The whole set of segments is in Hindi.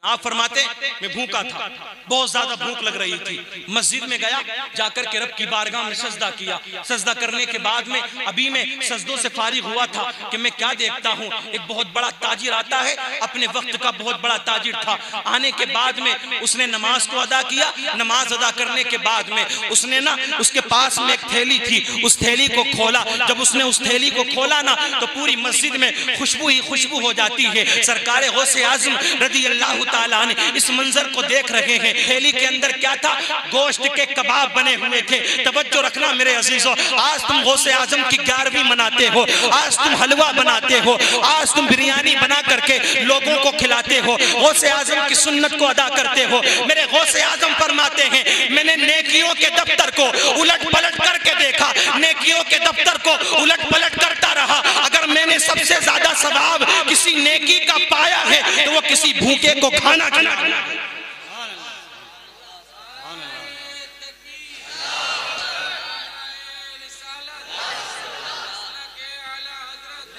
आप फरमाते मैं भूखा था, बहुत ज्यादा भूख लग रही थी, मस्जिद में गया, जाकर के रब की बारगाह में सजदा किया। सजदा करने के बाद में अभी मैं सजदों से फारिग हुआ था कि मैं क्या देखता हूँ, एक बहुत बड़ा ताजिर आता है, अपने वक्त का बहुत बड़ा ताजिर था। आने के बाद में उसने नमाज को अदा किया। नमाज अदा करने के बाद में उसने ना, उसके पास में एक थैली थी, उस थैली को खोला। जब उसने उस थैली को खोला ना, तो पूरी मस्जिद में खुशबू ही खुशबू हो जाती है। सरकार गौसे आजम रज़ी अल्लाह ताला ने इस मंजर को देख रहे हैं। थैली के अंदर क्या था? गोश्त के कबाब बने हुए थे। तवज्जो रखना मेरे अजीजों, आज तुम गौसे आजम की 11वीं मनाते हो, आज तुम हलवा बनाते हो, आज तुम बिरयानी बना करके लोगों को खिलाते हो, गौसे आजम की सुन्नत को अदा करते हो। मेरे गौसे आजम फरमाते हैं, मैंने नेकियों के दफ्तर को उलट पलट करके देखा, नेकियों के दफ्तर को उलट पलट करता रहा। अगर मैंने सबसे ज्यादा सवाब किसी नेकी का पाया है तो वो किसी भूखे को खाना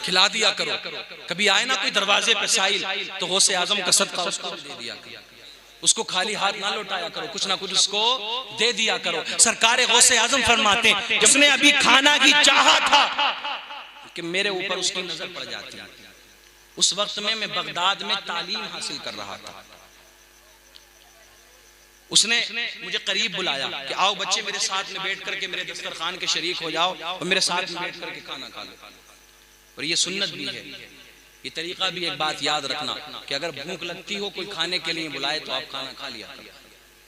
खिला दिया करो। कभी आए ना कोई दरवाजे पे साइल, तो गौसे आजम का सदका उसको दे दिया करो, उसको खाली हाथ ना लौटाया करो, कुछ ना कुछ उसको दे दिया करो। सरकार गौसे आजम फरमाते हैं, जिसने अभी खाना की चाहा था कि मेरे ऊपर उसकी नजर पड़ जाती है। उस वक्त में मैं बगदाद में तालीम हासिल कर रहा था। उसने मुझे करीब बुलाया कि आओ बच्चे मेरे साथ में बैठ करके मेरे दस्तरखान के शरीक हो जाओ और मेरे साथ में बैठ करके खाना खा लो। और ये सुन्नत भी है, ये तरीका भी। एक बात याद रखना कि अगर भूख लगती हो, कोई खाने के लिए बुलाए तो आप खाना खा लिया,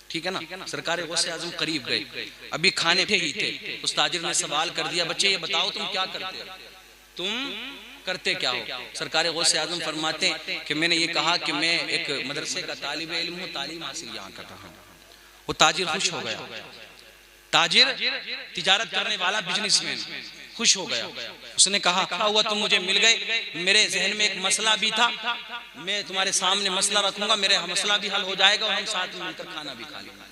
ठीक है ना। सरकार गौसे आजम करीब गए, अभी खाने पे ही थे। उस ताजिर ने सवाल कर दिया, बच्चे ये बताओ तुम क्या करते हो, तुम करते क्या हो? सरकार गौसे आजम फरमाते कि मैंने ये कहा कि मैं एक मदरसे का तालिब इल्म हूँ, तालीम हासिल यहाँ कर रहा हूँ। वो ताजिर खुश हो गया, ताजिर तिजारत करने वाला बिजनेसमैन खुश हो गया। उसने कहा क्या हुआ, तुम मुझे मिल गए, मेरे जहन में एक मसला भी था, मैं तुम्हारे सामने मसला रखूंगा, मेरा मसला भी हल हो जाएगा और हम साथ में मिलकर खाना भी खा लेंगे।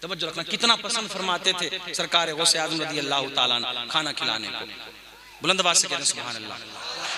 तवज्जो रखना, कितना पसंद फरमाते थे सरकार गौसे आजम रज़ी अल्लाह ताला अन्हु खाना खिलाने को। बुलंद आवाज से कहते सुभान अल्लाह।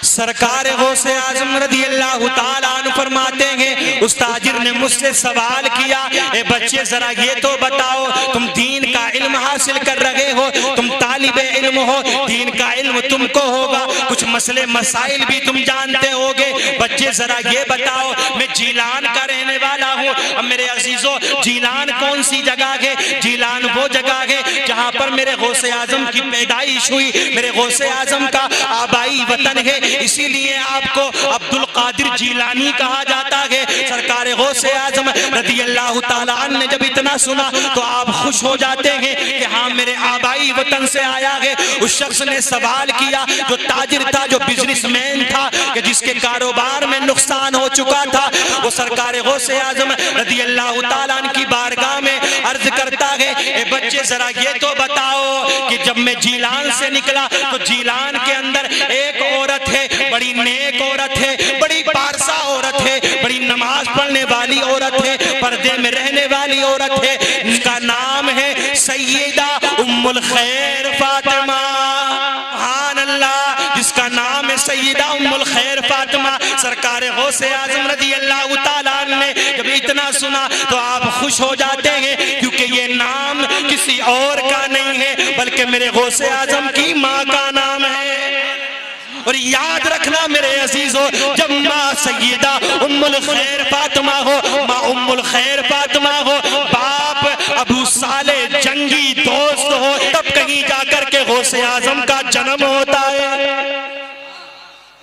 सरकार गौसे आजम रज़ी अल्लाह ताला अन्हु फरमाते हैं, उस ताजिर ने मुझसे सवाल किया, ए बच्चे जरा ये तो बताओ, तुम दीन का इल्म हासिल कर रहे हो, तुम तालिबे इल्म हो, दीन का इल्म तुमको होगा, कुछ मसले मसाइल भी तुम जानते होगे। बच्चे जरा ये बताओ, मैं जीलान का रहने वाला हूँ। अब मेरे अजीजों, जीलान कौन सी जगह है? जीलान वो जगह है जहाँ पर मेरे गौसे आजम की पैदाइश हुई, मेरे गौसे आजम का आबाई वतन है, इसीलिए आपको अब्दुल कादिर जीलानी कहा जाता है। सरकार गौसे आजम रज़ी अल्लाह ताला अन्हु ने जब इतना सुना तो आप खुश हो जाते हैं कि हाँ मेरे आबाई वतन से आया है। उस शख्स ने सवाल किया, जो ताजिर था, जो बिजनेसमैन था, कि जिसके कारोबार में नुकसान हो चुका था, वो सरकार गौसे आजम रज़ी अल्लाह ताला अन्हु की बारगाह में अर्ज करता है, ए बच्चे जरा ये तो बताओ कि जब मैं जीलान से निकला तो जीलान के अंदर एक औरत है, बड़ी नेक औरत है, बड़ी पारसा औरत है, बड़ी नमाज पढ़ने वाली औरत है, पर्दे में रहने वाली औरत है, जिसका नाम है सैयदा उम्मुल खैर फातिमा। सुभान अल्लाह, जिसका नाम है सैयदा उम्मुल खैर फातिमा। सरकार गौसे आजम रज़ी अल्लाह ताला अन्हु ने जब इतना सुना तो आप खुश हो जाते हैं, क्योंकि ये नाम किसी और का नहीं है बल्कि मेरे गौसे आजम की माँ का नाम है। और याद रखना मेरे अजीजों, जब माँ सैयदा उम्मुल खैर फातिमा हो, माँ उम्मुल खैर फातिमा हो, बाप अबू साले जंगी दोस्त हो, तब कहीं जाकर के गौसे आजम का जन्म होता है।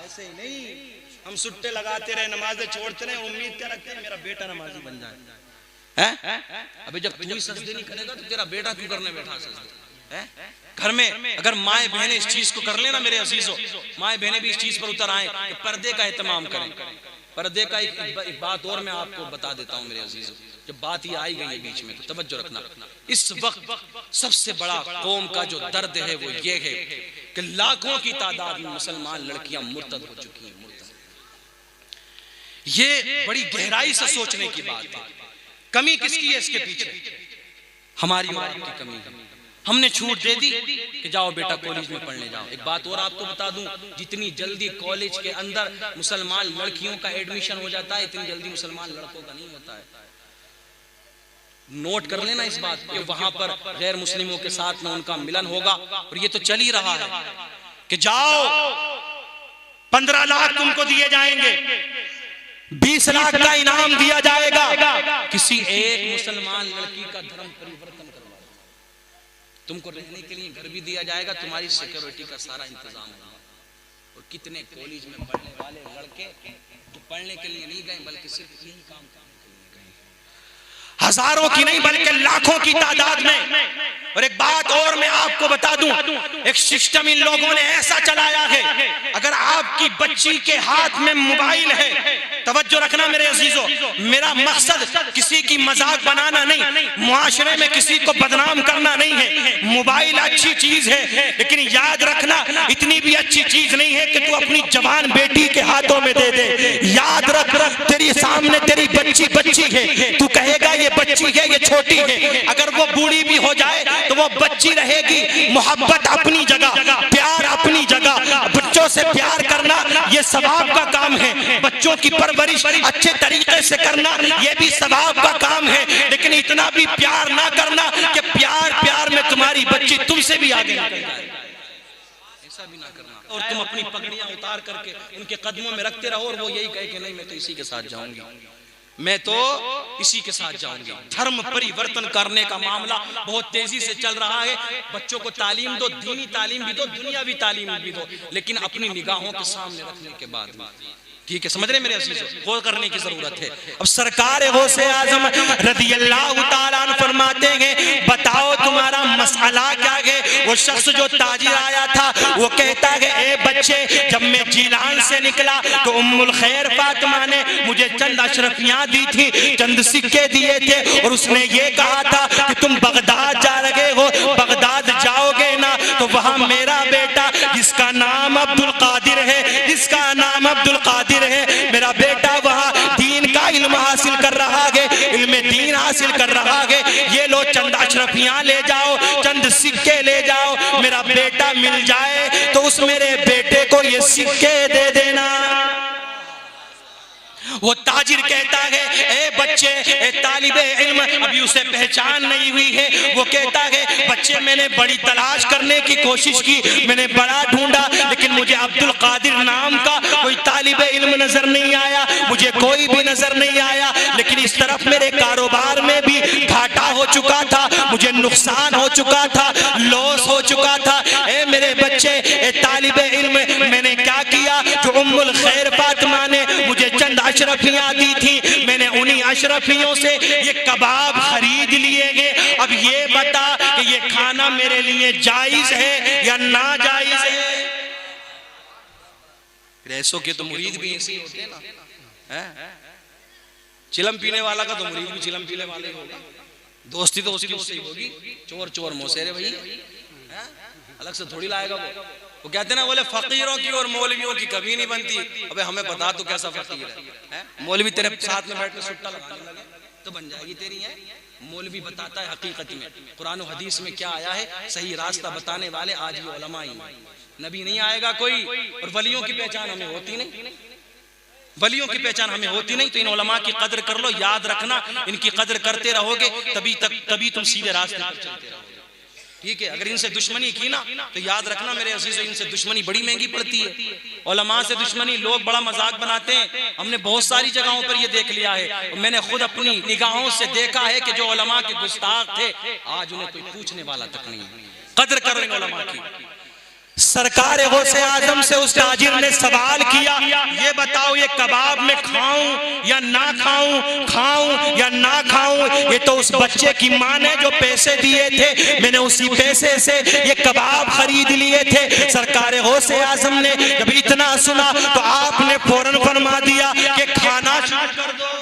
ऐसे ही नहीं हम सुट्टे लगाते रहे, नमाजें छोड़ते रहे, उम्मीद क्या रखते हैं मेरा बेटा नमाजी बन जाए। अभी जब तू सजदे नहीं करेगा तो तेरा बेटा क्यों करने बैठा सजदे? घर में अगर माए बहनें इस चीज को कर लेना मेरे अजीजों, माए बहनें भी इस चीज पर उतर आए कि पर्दे का एहतमाम करें। पर्दे का एक बात और मैं आपको बता देता हूं मेरे अजीजों, जब बात ये आई गई बीच में तो तवज्जो रखना। इस वक्त सबसे बड़ा कौम का जो दर्द है वो ये है कि लाखों की तादाद में मुसलमान लड़कियां मुर्तद हो चुकी हैं। ये बड़ी गहराई से सोचने की बात है। कमी किसकी है इसके पीछे? हमारी औरत की कमी है, हमने छूट दे दी कि जाओ बेटा कॉलेज में पढ़ने जाओ। एक बात और आपको बता दूं, जितनी जल्दी कॉलेज के अंदर मुसलमान लड़कियों का एडमिशन हो जाता है, इतनी जल्दी मुसलमान लड़कों का नहीं होता है। नोट कर लेना इस बात कि वहां पर गैर मुस्लिमों के साथ में उनका मिलन होगा। और ये तो चल ही रहा है कि जाओ 15 लाख तुमको दिए जाएंगे, 20 लाख का इनाम दिया जाएगा, किसी एक मुसलमान लड़की का धर्म परिवर्तन करवा, तुमको रहने के लिए घर भी दिया जाएगा, तुम्हारी सिक्योरिटी का सारा इंतजाम होगा। और कितने कॉलेज में पढ़ने वाले लड़के जो पढ़ने के लिए नहीं गए बल्कि सिर्फ यही काम करने के लिए गए, हजारों की नहीं बल्कि लाखों की तादाद में। और एक बात और मैं आपको बता दूं, एक सिस्टम इन लोगों ने ऐसा चलाया है, अगर आपकी बच्ची के हाथ में मोबाइल है, तवज्जो रखना मेरे अजीजों, मेरा मकसद किसी की मजाक बनाना नहीं, मुआशरे में किसी को बदनाम करना नहीं है। मोबाइल अच्छी चीज है, लेकिन याद रखना इतनी भी अच्छी चीज नहीं है कि तू अपनी जवान बेटी के हाथों में दे दे। याद रख, तेरी सामने तेरी बच्ची है, तू कहेगा ये बच्ची है, ये छोटी है, अगर वो बूढ़ी भी हो जाए तो वो बच्ची रहेगी। मोहब्बत अपनी जगह, प्यार अपनी जगह, बच्चों से प्यार करना ये सवाब का काम है, बच्चों की परवरिश अच्छे तरीके से करना ये भी सवाब का काम है। लेकिन इतना भी प्यार ना करना कि प्यार में तुम्हारी बच्ची तुमसे भी आगे निकल जाए, ऐसा भी ना करना। और तुम अपनी पगड़ियां उतार करके उनके कदमों में रखते रहो और वो यही कहे कि नहीं मैं तो इसी के साथ जाऊंगी, मैं तो इसी के साथ जाऊंगी। धर्म परिवर्तन करने का मामला बहुत तेजी से चल रहा है। बच्चों को तालीम दो, दीनी तालीम भी दो, दुनियावी तालीम भी दो, लेकिन अपनी निगाहों के सामने रखने के बाद, ठीक है, समझ रहे मेरे अजीजों, गौर करने की जरूरत है। अब सरकार गौसे आजम रज़ियल्लाहु ताला अन्हु फरमाते हैं, बताओ तुम्हारा मसला क्या है। वो शख्स जो ताजिर आया था वो कहता है, ए बच्चे, जब मैं जिलान से निकला तो उम्मुल खैर फातिमा ने मुझे चंद अशरफियां दी थी, चंद सिक्के दिए थे, और उसने ये कहा था कि तुम बगदाद जा रहे हो, बगदाद जाओगे ना तो वहां मेरा बेटा जिसका नाम अब्दुल कादिर है, जिसका नाम अब्दुल कादिर है, मेरा बेटा वहां दीन का इल्म हासिल कर रहा है, इल्म दीन हासिल कर रहा है। ये लो चंद अशरफियां ले जाओ, चंद सिक्के ले जाओ, मेरा बेटा मिल जाए तो उस मेरे बेटे को ये सिक्के दे देना। वो ताजिर कहता है, ए बच्चे, ए तालिबे इल्म, अभी उसे पहचान नहीं हुई है। वो कहता है, बच्चे मैंने बड़ी तलाश करने की कोशिश की, मैंने बड़ा ढूंढा, लेकिन मुझे अब्दुल कादिर नाम का कोई तालिबे इल्म नजर नहीं आया, मुझे कोई भी नजर नहीं आया। लेकिन इस तरफ मेरे कारोबार में भी घाटा हो चुका था, मुझे नुकसान हो चुका था, लॉस हो चुका था। ए मेरे बच्चे, ए तालिबे इल्म, मैंने क्या किया, जो उम्मुल खैर फातिमा ने मुझे चंद अशरफियां दी थी, मैंने उन्हीं अशरफियों से ये कबाब खरीद लिए हैं। अब ये बता कि ये खाना मेरे लिए जायज है या नाजायज है। ऐसों के तो मुरीद भी ऐसे होते हैं ना, चिलम पीने वाला का तो मुरीद भी चिलम पीने वाले होगा, दोस्ती तो उसकी उससे ही होगी। चोर चोर मोसेरे भैया, अलग से थोड़ी लाएगा वो कहते ना, बोले फकीरों की और मौलवियों की कभी नहीं बनती। अबे हमें बता तू कैसा फकीर है, मौलवी तेरे साथ में बैठ के सुट्टा लगाने लगे तो बन जाएगी तेरी है। मौलवी बताता है हकीकत में कुरान और हदीस में क्या आया है, सही रास्ता बताने वाले आज ही उलमा ही, नबी नहीं आएगा कोई। और वलियों की पहचान हमें होती नहीं, वलियों की पहचान हमें होती नहीं। तो इन उलमा की कदर कर लो, याद रखना, इनकी कदर करते रहोगे तभी तुम सीधे रास्ते पर चलते रहोगे, ठीक है। अगर इनसे दुश्मनी की ना तो याद रखना मेरे अजीजों, इनसे दुश्मनी बड़ी महंगी पड़ती है। उलमा से दुश्मनी लोग बड़ा मजाक बनाते हैं, हमने बहुत सारी जगहों पर ये देख लिया है, और मैंने खुद अपनी निगाहों से देखा है कि जो उलमा के गुस्ताख थे आज उन्हें कोई पूछने वाला तक नहीं है। कदर करो इन उलमा की। सरकार गौसे आजम से उस ताजिर ने सवाल किया, ये बताओ ये कबाब में खाऊं या ना खाऊं, खाऊं या ना खाऊं। ये तो उस बच्चे की मां ने जो पैसे दिए थे, मैंने उसी पैसे से ये कबाब खरीद लिए थे। सरकार गौसे आजम ने जब इतना सुना तो आपने फौरन फरमा दिया कि खाना शुरू कर दो।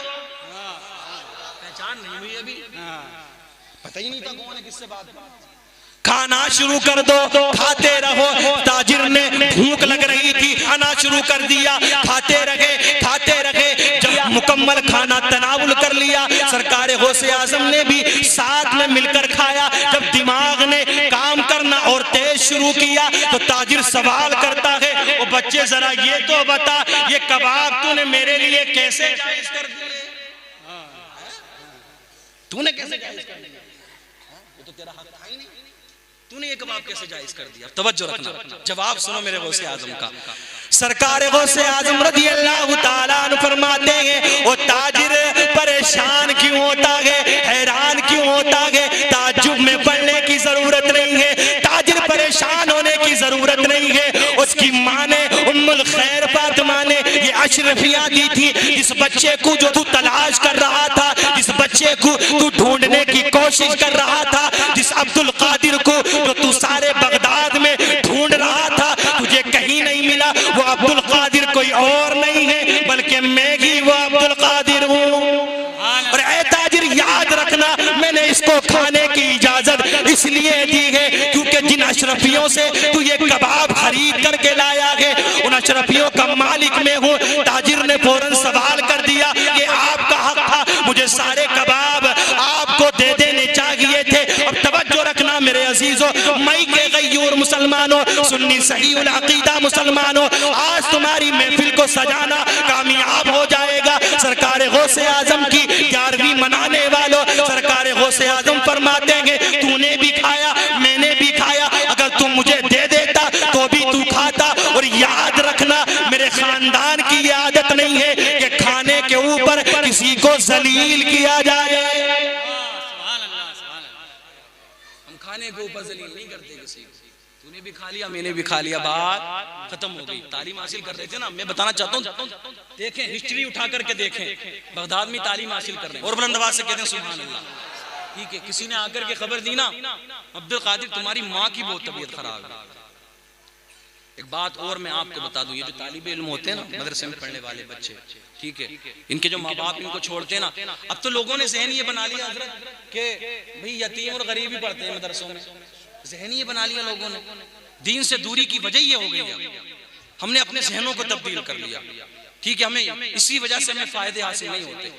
पहचान नहीं हुई अभी, पता ही नहीं था कौन है किससे बात, खाना शुरू कर दो, खाते रहो। ताजिर ने भूख लग रही थी, खाना शुरू कर दिया, खाते रहे। जब मुकम्मल खाना तनावुल कर लिया, सरकार गौसे आजम ने भी साथ में मिलकर खाया। जब दिमाग ने सवाल करता है, वो बच्चे जरा ये तो बता, ये कबाब तूने मेरे लिए कैसे जायज कर दिए? तूने कैसे जायज कर दिया? वो तो तेरा हक था ही नहीं, तूने ये कबाब कैसे जायज कर दिया? तवज्जो रखना, जवाब सुनो मेरे गौसे आजम का। सरकार गौसे आजम रज़ी अल्लाह ताला अन्हु फरमाते हैं, वो ताजिर परेशान क्यों होता है, हैरान क्यों होता है? ताज्जुब में पड़ने की जरूरत नहीं है, ताजिर परेशान होने की जरूरत नहीं है। उसकी माँ ने, उम्मुल खैर फातिमा ने ये अशरफियाँ दी थी, जिस बच्चे को जो तू तलाश कर रहा था, जिस बच्चे को तू ढूंढने की कोशिश कर रहा था, जिस अब्दुल कादिर को जो तू सारे बगदाद में ढूंढ रहा था, तुझे कहीं नहीं मिला। वो अब्दुल कादिर कोई और नहीं है, बल्कि मैं ही वो अब्दुल कादिर हूँ। और ऐ ताजिर याद रखना, मैंने इसको खाने की इजाजत इसलिए दी है क्योंकि जिन अशरफियों से तू ये कबाब खरीद करके लाया है, उन अशरफियों का मालिक मैं हूँ। ताजिर ने फौरन सवाल कर दिया, ये आपका हक था, मुझे सारे कबाब आपको दे देने चाहिए थे। अब तवज्जो रखना मेरे अजीजों, मई के गयूर मुसलमानों, सुन्नी सही उल अकीदा मुसलमानों, आज तुम्हारी महफिल को सजाना कामयाब हो जाएगा। सरकार गौसे आजम की 11वीं मनाने वालों, सरकार गौसे आजम फरमाते हैं, तूने भी खाया, मैंने भी खाया, अगर तुम मुझे दे देता तो भी तू खाता। और याद रखना, मेरे खानदान की ये आदत नहीं है कि खाने के ऊपर किसी को जलील किया जाए। हम खाने के ऊपर जलील नहीं करते किसी को। तूने भी खा लिया, मैंने भी खा लिया, बात खत्म हो गई। तालीम हासिल कर रहे थे ना, मैं बताना चाहता हूँ, देखें हिस्ट्री उठा करके देखें, बगदाद में तालीम हासिल कर रहे हैं और बुलंद आवाज से कहते हैं सुभान अल्लाह। ठीक है, किसी ने आकर के खबर दी ना, अब्दुल कादिर तुम्हारी माँ की बहुत तबीयत खराब है। एक बात और मैं आपको बता दूं, ये जो तालिबे इल्म होते हैं ना, मदरसे में पढ़ने वाले बच्चे, ठीक है, इनके जो माँ बाप इनको छोड़ते हैं ना, अब तो लोगों ने ज़हन ये बना लिया हजरत कि भाई यतीम और गरीब ही पढ़ते हैं मदरसों में। ज़हन ये बना लिया लोगों ने, दीन से दूरी की वजह ये हो गई है। हमने अपने जहनों को तब्दील कर लिया, ठीक है, हमें इसी वजह से हमें फायदे हासिल नहीं होते।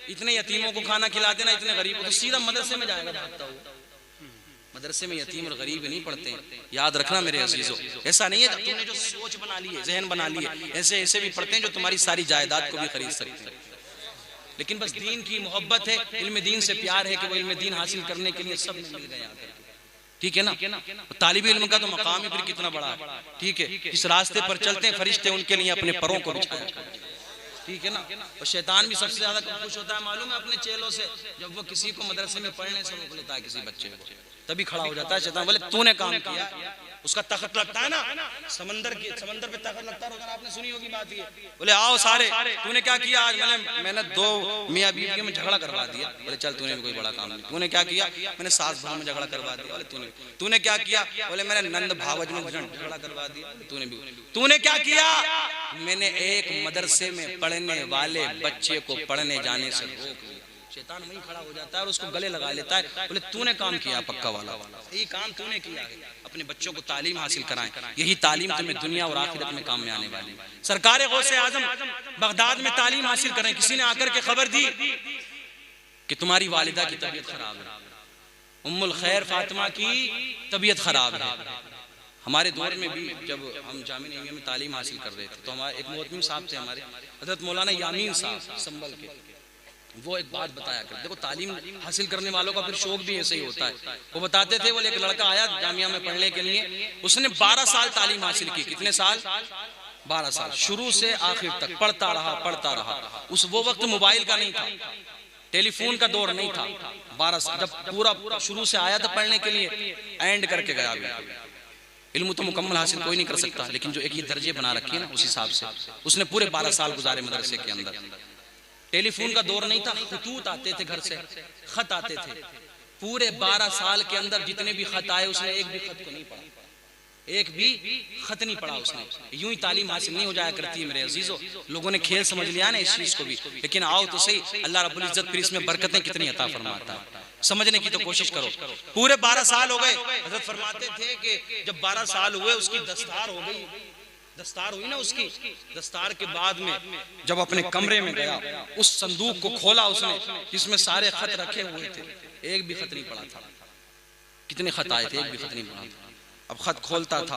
इतने यतीमों को खाना खिलाते ना, इतने गरीबों को, सीधा मदरसे में जाएगा भागता हुआ। मदरसे में यतीम और गरीब नहीं पढ़ते हैं, याद रखना मेरे अजीजों। ऐसा नहीं है तुमने जो सोच बना ली है, जहन बना ली है, ऐसे ऐसे भी पढ़ते हैं जो तुम्हारी सारी जायदाद को भी खरीद सकते हैं। लेकिन बस दीन की मोहब्बत है, इल्म दीन से प्यार है कि वो इल्म दीन हासिल करने के लिए सब मिल गए आकर, ठीक है ना। तालिब इल्म का तो मकाम ही फिर कितना बड़ा है, ठीक है। इस रास्ते पर चलते हैं फरिश्ते उनके लिए अपने परों को बिछाया, ठीक है ना। और शैतान भी सबसे ज्यादा खुश होता है मालूम है अपने चेलों से, जब वो किसी को मदरसे में पढ़ने से रोक लेता है, किसी बच्चे को, तभी खड़ा हो जाता है शैतान, बोले तूने काम किया। उसका तख्त लगता है ना, समंदर पे तख्त लगता है, आपने सुनी होगी बात ये। बोले आओ सारे, तूने क्या किया आज? मैंने 2 मियाँ बीवी में झगड़ा करवा दिया। बोले चल तूने भी कोई बड़ा काम नहीं। तूने क्या किया? मैंने सास बहू में झगड़ा करवा दिया। बोले तूने क्या किया? बोले मैंने नंद भावज में झगड़ा करवा दिया। तूने क्या किया? मैंने एक मदरसे में पढ़ने वाले बच्चे को पढ़ने जाने से रोक दिया। शैतान वहीं खड़ा हो जाता है और उसको गले लगा लेता है। बोले तूने काम किया पक्का वाला, यही काम तूने किया है, अपने बच्चों को तालीम हासिल कराएं, यही तालीम तुम्हें दुनिया और आखिरत में काम में आने वाली। सरकार गौसे आजम बगदाद में तालीम हासिल करें, किसी ने आकर के खबर दी कि तुम्हारी वालिदा की तबीयत खराब है, उम्मुल खैर फातिमा की तबीयत खराब है। हमारे दौर में भी जब हम जामिया में तालीम हासिल कर रहे थे तो हमारे एक मोहतमिम साहब थे, हमारे हज़रत मौलाना यामीन साहब संभल के, वो एक बात बताया कर, देखो तालीम हासिल करने वालों का फिर शौक भी ऐसे ही होता है। वो बताते थे, बोले एक लड़का आया जामिया में पढ़ने के लिए, उसने 12 साल तालीम हासिल की। कितने साल? 12 साल, शुरू से आखिर तक पढ़ता रहा। उस वो वक्त मोबाइल का नहीं था, टेलीफोन का दौर नहीं था। 12 साल जब पूरा शुरू से आया था पढ़ने के लिए, एंड करके गया। इल्म तो मुकम्मल हासिल कोई नहीं कर सकता, लेकिन जो एक ये दर्जे बना रखे हैं ना, उस हिसाब से उसने पूरे 12 साल गुजारे मदरसे के अंदर। टेलीफोन का दौर नहीं था, खतूत आते थे घर से, खत आते थे। पूरे 12 साल के अंदर जितने भी खत आए उसने एक भी खत को नहीं पढ़ा, एक भी खत नहीं पढ़ा उसने। यूं ही तालीम हासिल नहीं हो जाया करती है मेरे अजीजों। लोगों ने खेल समझ लिया ना इस चीज को भी, लेकिन आओ तो सही, अल्लाह रब्बुल इज्जत फिर इसमें बरकतें कितनी अता फरमाता है, समझने की तो कोशिश करो। पूरे 12 साल हो गए। हज़रत फरमाते थे कि जब 12 साल हुए उसकी दस्तार हो गई, दस्तार हुई ना उसकी, दस्तार के बाद में जब अपने कमरे में गया, उस संदूक को खोला उसने जिसमें सारे खत रखे हुए थे, एक भी खत नहीं पढ़ा था। कितने खत आए थे, एक भी खत नहीं पढ़ा था। अब खत खोलता था,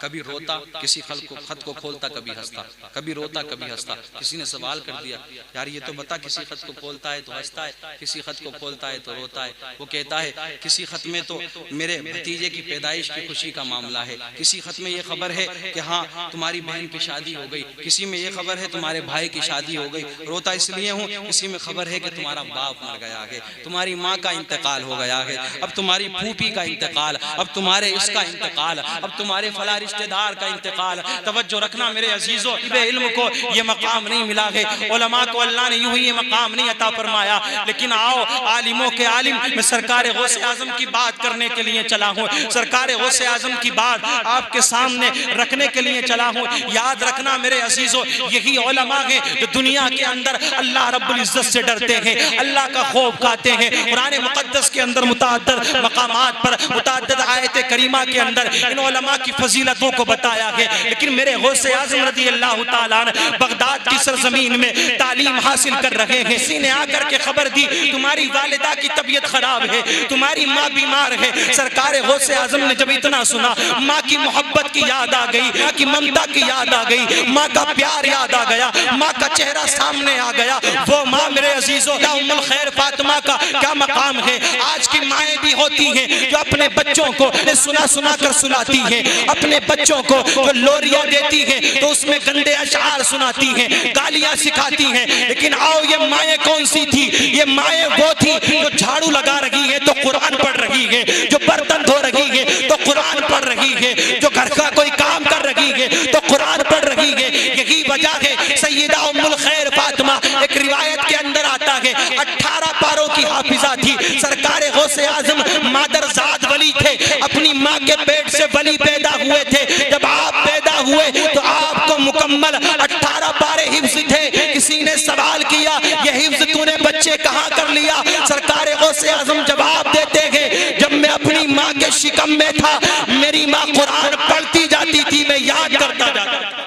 कभी रोता, किसी खत को खोलता कभी हंसता, कभी रोता कभी हंसता। किसी ने सवाल कर दिया, यार ये तो बता, किसी खत को खोलता है तो हंसता है, किसी खत को खोलता है तो रोता है। वो कहता है किसी खत में तो मेरे भतीजे की पैदाइश की खुशी का मामला है, किसी खत में ये खबर है कि हाँ तुम्हारी बहन की शादी हो गई, किसी में ये खबर है तुम्हारे भाई की शादी हो गई। रोता इसलिए हूँ, किसी में खबर है कि तुम्हारा बाप मर गया है, तुम्हारी माँ का इंतकाल हो गया है, अब तुम्हारी फूफी का इंतकाल, अब तुम्हारे इसका इंतकाल, अब तुम्हारे फला रिश्तेदार का इंतकाल। तवज्जो रखना मेरे अजीजों, इल्म को ये मकाम नहीं मिला है, उलमा को अल्लाह ने यूं ही ये मकाम नहीं अता फरमाया। लेकिन आओ आलिमों के आलिम, मैं सरकार गौसे आजम की बात करने के लिए चला हूँ, सरकार गौसे आजम की बात आपके सामने रखने के लिए चला हूँ। याद रखना मेरे अजीजों, यही उलमा है जो दुनिया के अंदर अल्लाह रब्बुल इज्जत से डरते हैं, अल्लाह का खौफ खाते हैं। कुरान मुकद्दस के अंदर मुतअद्दिद मकामात पर, मुतअद्दिद आयत करीमा के अंदर इन उलमा की फजीलतों को बताया है। लेकिन मेरे गौसे आज़म रज़ी अल्लाह ताला अन्हु बगदाद की सरजमीन में तालीम हासिल कर रहे हैं। किसी ने आकर के खबर दी तुम्हारी वालिदा की तबीयत खराब है, तुम्हारी माँ बीमार है। सरकार गौसे आज़म ने जब इतना सुना, माँ की मोहब्बत की याद आ गई, माँ की ममता की याद आ गई, माँ का प्यार याद आ गया, माँ का चेहरा सामने आ गया। वो माँ मेरे अजीजों, उम्मुल खैर फातिमा का क्या मकाम है। आज की माएँ भी होती हैं जो अपने बच्चों को सुना सुना कर सुलाती हैं, अपने बच्चों को जो लोरियां देती हैं तो उसमें गंदे अशआर सुनाती हैं, गालियां सिखाती हैं। लेकिन आओ ये माएँ कौन सी थी? ये माएँ वो थी जो झाड़ू लगा रही है तो कुरान पढ़ रही है, जो बर्तन धो रही है तो कुरान पढ़ रही है, जो घर का कोई काम कर रही है तो कुरान पढ़ रही है। यही वजह है सैयदा उम्मुल खैर फातिमा, एक रिवायत के अंदर आता है 18 पारों की हाफिजा थी। सरकार गौसे आजम मादरजाद वली थे, अपनी माँ के पेट से वली पैदा हुए थे। जब आप पैदा हुए तो आपको मुकम्मल 18 पारे हिफ्ज थे। किसी ने सवाल किया ये हिफ्ज तूने बच्चे कहाँ कर लिया? सरकार गौसे आजम जवाब देते हैं, जब मैं अपनी माँ के शिकम में था मेरी माँ कुरान पढ़ती जाती थी, मैं याद करता जाता था।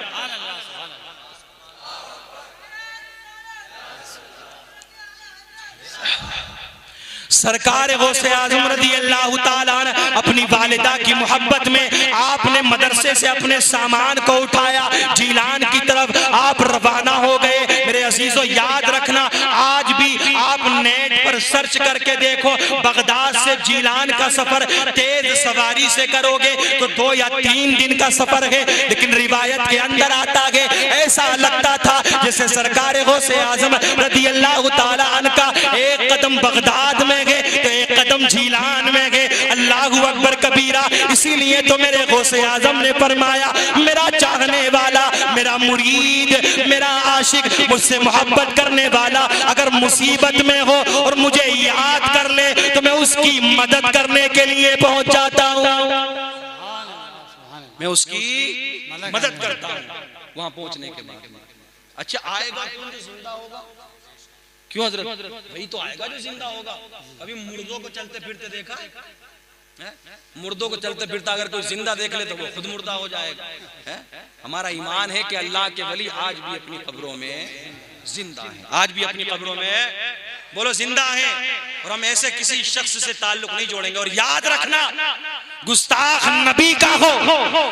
सरकार गौसे आज़म रज़ी अल्लाह ताला अन्हु अपनी वालिदा की मोहब्बत में आपने मदरसे से अपने सामान को उठाया, जीलान की तरफ आप रवाना हो गए। मेरे अजीजों याद रखना, आज भी आप नेट पर सर्च करके देखो, बगदाद से जीलान का सफर तेज सवारी से करोगे तो 2 या 3 दिन का सफर है। लेकिन रिवायत के अंदर आता है ऐसा लगता था जैसे सरकार गौसे आज़म रज़ी अल्लाह ताला अन्हु का एक कदम बगदाद में गए तो एक कदम झीलान में गए। अल्लाहु अकबर कबीरा। इसीलिए तो मेरे गौसे आजम ने फरमाया, मेरा चाहने वाला, मेरा मुरीद, मेरा आशिक, मुझसे मोहब्बत करने वाला अगर मुसीबत में हो और मुझे याद कर ले तो मैं उसकी मदद करने के लिए पहुंच जाता हूँ, मैं उसकी मदद करता हूँ वहां पहुंचने के बाद। अच्छा आएगा कौन जो जिंदा होगा? क्यों हजरत? वही तो आएगा जो जिंदा होगा। अभी मुर्दों को चलते फिरते देखा है? मुर्दों को चलते फिरता अगर कोई जिंदा देख ले तो वो खुद मुर्दा हो जाएगा। है? हमारा ईमान है कि अल्लाह के वली आज भी अपनी कब्रों में जिंदा है, आज भी अपनी कब्रों में बोलो जिंदा है। और हम ऐसे किसी शख्स से ताल्लुक नहीं जोड़ेंगे। और याद रखना, गुस्ताख नबी का हो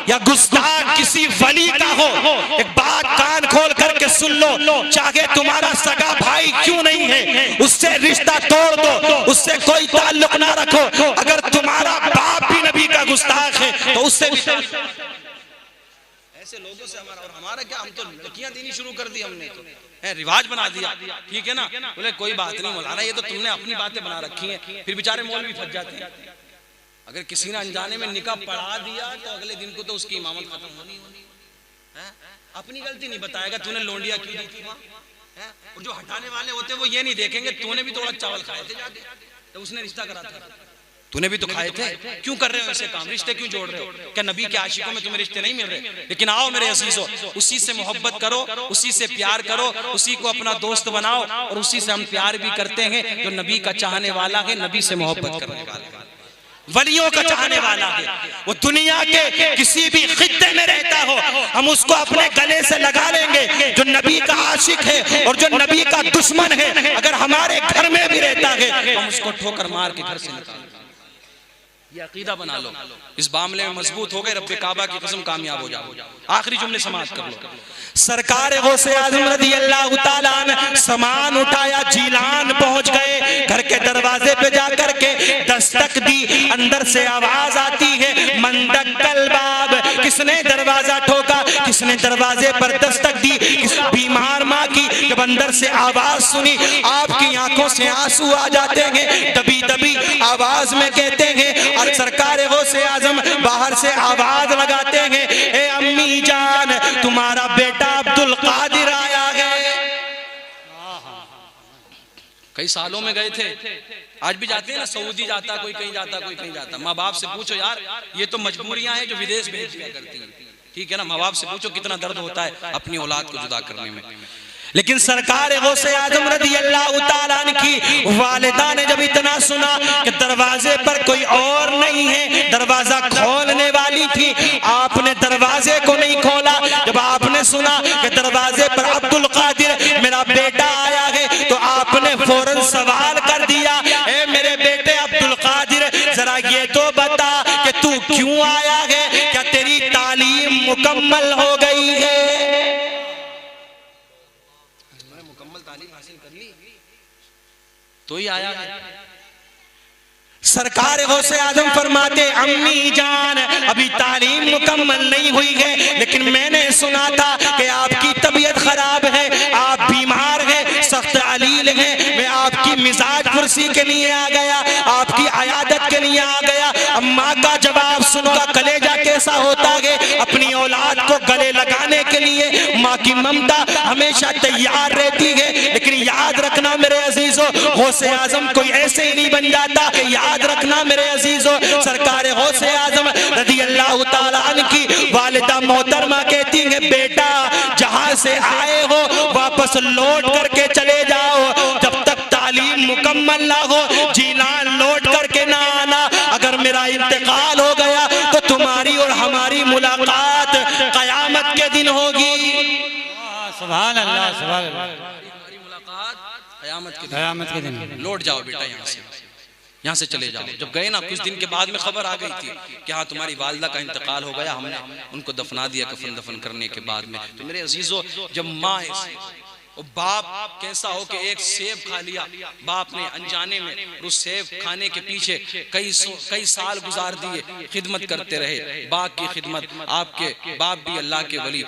या गुस्ताख किसी वली का हो, एक बात कान खोल करके सुन लो, चाहे तुम्हारा सगा भाई क्यों नहीं है उससे रिश्ता तोड़ दो, उससे कोई ताल्लुक ना रखो। अगर तुम्हारा बाप भी नबी का गुस्ताख है तो उससे भी ऐसे लोगों से हमारा क्या, हम तो लड़कियां देनी शुरू कर दी हमने, तो है रिवाज बना दिया। ठीक है ना? बोले कोई बात नहीं मौलाना, ये तो तुमने अपनी बातें बना रखी हैं। फिर बेचारे मौलवी फंस जाते हैं। अगर किसी ने अनजाने में निकाह पढ़ा दिया तो अगले दिन को तो उसकी इमामत खत्म होनी है। अपनी गलती नहीं बताएगा तूने लोंडिया क्यों दी थी वहां। और जो हटाने वाले होते हैं वो ये नहीं देखेंगे तूने भी थोड़ा चावल खाए थे जाके, तो उसने रिश्ता करा था, तूने भी तो खाए थे, क्यों कर रहे हो ऐसे काम? रिश्ते क्यों जोड़ रहे हो? क्या नबी के आशिकों में तुम्हें रिश्ते नहीं मिल रहे? लेकिन आओ मेरे अजीजों, उसी से मोहब्बत करो, उसी से प्यार करो, उसी को अपना दोस्त बनाओ। और उसी से हम प्यार भी करते हैं जो नबी का चाहने वाला है, नबी से मोहब्बत करने वाला है, वलियों का चाहने वाला है। वो दुनिया के किसी भी खित्ते में रहता हो, हम उसको अपने गले से लगा लेंगे। जो नबी का आशिक है और जो नबी का दुश्मन है, अगर हमारे घर में भी रहता है तो हम उसको ठोकर मार के घर से निकालेंगे। ये अकीदा बना लो, इस मामले में मजबूत हो गए, रब्बे काबा की कसम कामयाब हो जाओ। आखिरी जुमले समाप्त कर लो। सरकार गौसे आजम रज़ी अल्लाह तआला अन्हु सामान उठाया, जीलान पहुंच गए, घर के दरवाजे पे जाकर के दस्तक दी, अंदर से आवाज आती है मंदक्कल बाब, किसने दरवाजा ठोका, किसने दरवाजे पर दस्तक दी, किस बीमार माँ की जब अंदर से आवाज सुनी आपकी आंखों से आंसू आ जाते हैं, दबी दबी आवाज में कहते हैं, और सरकार गौसे आजम बाहर से आवाज लगाते हैं, ए अम्मी जान तुम्हारा बेटा अब्दुल कादिर आया है। कई सालों में गए थे, आज भी जाते हैं ना, सऊदी जाता कोई कहीं जाता कोई कहीं जाता। माँ बाप से पूछो यार, ये तो मजबूरियां हैं जो विदेश भेज दिया करती हैं, ठीक है ना। माँ बाप से पूछो कितना दर्द होता है अपनी औलाद को जुदा करने में। लेकिन सरकार गौसे आजम रज़ी अल्लाह तआला अन्हु की वालिदा ने जब इतना सुना कि दरवाजे पर कोई और नहीं है, दरवाजा खोलने वाली थी, आपने दरवाजे को नहीं खोला। जब आपने सुना कि दरवाजे पर अब्दुल कादिर मेरा बेटा आया है, तो आपने फौरन सवाल कर दिया, ए मेरे बेटे अब्दुल कादिर जरा ये तो बता कि तू क्यों आया है, क्या तेरी तालीम मुकम्मल हो गई है? तो ही आया है। सरकार गौसे आजम फरमाते, अम्मी जान अभी तालीम मुकम्मल नहीं हुई है, लेकिन मैंने सुना था कि आपकी तबीयत खराब है, आप बीमार हैं, सख्त अलील हैं, मैं आपकी मिजाज कुर्सी के लिए आ गया, आपकी अयादत के लिए आ गया। अम्मा का जवाब सुनो, कलेजा कैसा होता है, अपनी औलाद को गले लगाने के लिए माँ की ममता हमेशा तैयार रहती है। लेकिन याद रखना मेरे अजीजों, गौसे आजम कोई ऐसे ही नहीं बन जाता। याद रखना मेरे अजीजों, सरकार गौसे आजम रज़ी अल्लाह तआला अन्हु की वालिदा मोहतरमा कहती है, बेटा जहां से आए हो वापस लौट करके चले जाओ, जब तक तालीम मुकम्मल ना हो जीलान लौट करके ना आना। अगर मेरा इंतकाल हो गया तो तुम्हारी और हमारी मुलाकात कयामत के दिन होगी। सुभान अल्लाह, सुभान अल्लाह। हमारी मुलाकात कयामत के दिन। लौट जाओ बेटा, यहाँ से चले जाओ। जब गए ना, कुछ दिन के बाद में खबर आ गई थी कि हाँ तुम्हारी वालिदा का इंतकाल हो गया, हमने उनको दफना दिया कफन दफन करने के बाद में। तो मेरे अजीजों, जब माँ और बाप कैसा हो कि एक सेब खा लिया बाप ने अनजाने में, उस सेब खाने के पीछे कई साल गुजार दिए, खिदमत करते रहे, बाप की खिदमत। आपके बाप भी अल्लाह के वली,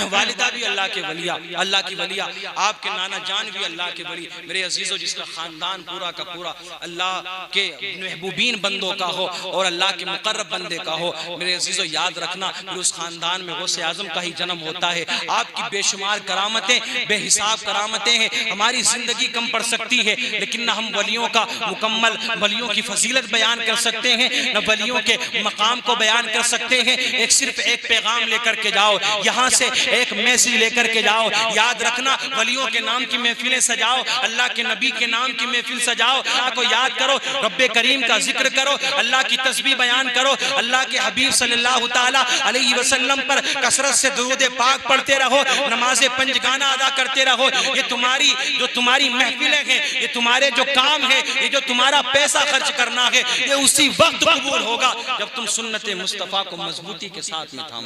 वालिदा भी अल्लाह के वलिया, अल्लाह की वलिया, आपके नाना जान भी अल्लाह के वली। मेरे अजीजों, जिसका खानदान पूरा का पूरा अल्लाह के महबूबीन बंदों का हो और अल्लाह के मुकर्रब बंदे का हो, मेरे अजीजों याद रखना उस खानदान में गौसे आजम का ही जन्म होता है। आपकी बेशुमार करामतें, बेहिसाब करामतें हैं। हमारी जिंदगी कम पड़ सकती है, लेकिन न हम वलियों का मुकम्मल, वलियों की फजीलत बयान कर सकते हैं, न वलियों के मकाम को बयान कर सकते हैं। सिर्फ एक पैगाम लेकर के जाओ, यहाँ से एक मैसेज लेकर के जाओ। याद रखना, वलियों के नाम की महफिलें सजाओ, अल्लाह के नबी के नाम की महफिल सजाओ, अल्लाह को याद करो, रब्बे करीम का जिक्र करो, अल्लाह की तस्बीह बयान करो, अल्लाह के हबीब सल्लल्लाहु ताला अलैहि वसल्लम पर कसरत से दुरूद पाक पढ़ते रहो, नमाज़े पंजगाना अदा करते रहो। ये तुम्हारी महफिलें हैं, ये तुम्हारे जो काम है, ये जो तुम्हारा पैसा खर्च करना है, ये उसी वक्त कबूल होगा जब तुम सुन्नत मुस्तफ़ा को मजबूती के साथ में थाम।